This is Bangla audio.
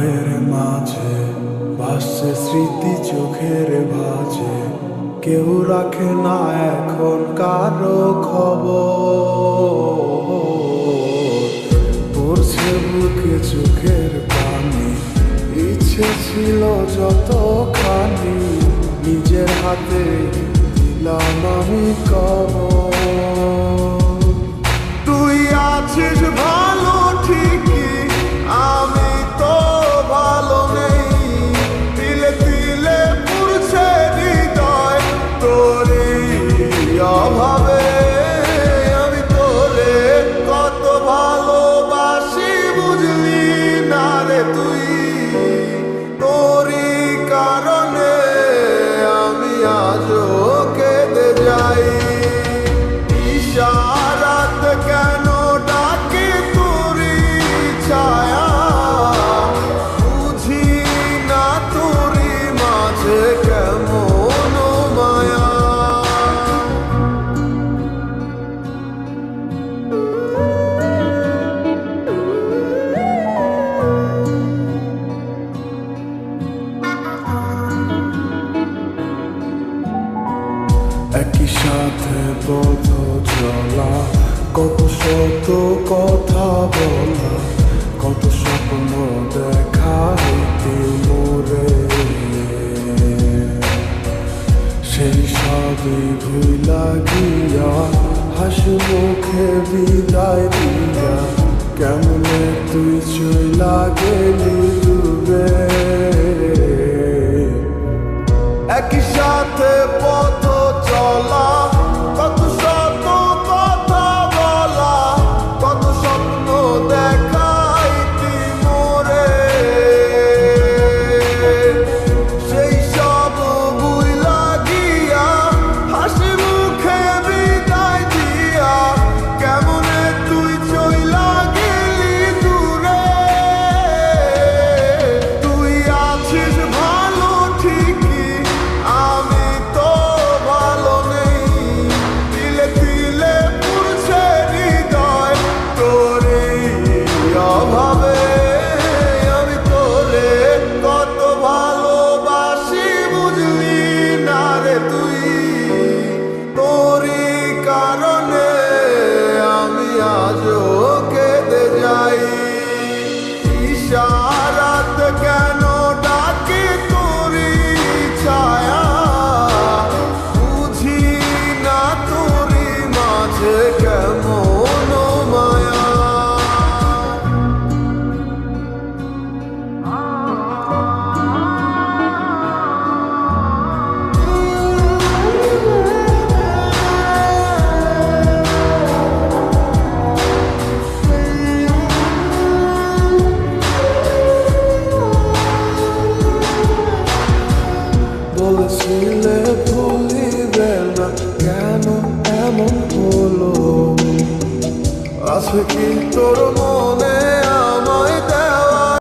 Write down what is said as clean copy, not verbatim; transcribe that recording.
আবেগের মাঝে ভাসছে স্মৃতি চোখের ভাঁজে, কেউ রাখে না এখন কারো খবর। পড়ছে বুকে চোখের পানি, ইচ্ছে ছিল যতখানি, নিজের হাতে দিলাম আমি কবর। তুই আছিস ভালো ঠিকই, আমি তো ভালো নেই। তিলে তিলে পুড়ছে হৃদয় তোরই অভাবে। আমি তোরে কত ভালোবাসি বুঝলি না রে তুই। তোরই কারণে আমি আজও কেঁদে যাই। ইশারাত কেন ডাকে তোরই ছায়া, বুঝি না তোরই মাঝে কেমন মায়া। একই সাথে পথ চলা, কত শত কথা বলা, কত স্বপ্ন দেখা হইতে মোরে। সেই সবই ভুলা গিয়া হাসি মুখে বিদায় দিয়া, কেমনে তুই চইলা গেলি ডুবে। একই সাথে পথ চলা, কত শত কথা বলা, কত স্বপ্ন দেখাইতি মোরে। সেই সব ভুইলা গিয়া হাসি মুখে বিদায় দিয়া, কেমনে তুই চইলা গেলি দূরে। তুই আছিস ভালো ঠিকই, আমি তো ভালো নেই। তিলে তিলে পুড়ছে হৃদয় তোরই অভাবে। আমি তোরে কত ভালোবাসি বুঝলি না রে তুই। তোরই কারণে আমি আজও কেঁদে যাই। ইশারাত কেন ডাকে তোরই ছায়া, বুঝি না তোরই মাঝে কেমন মায়া। বলেছিলে ভুলিবে না, কেন এমন হলো? আছে কি তোর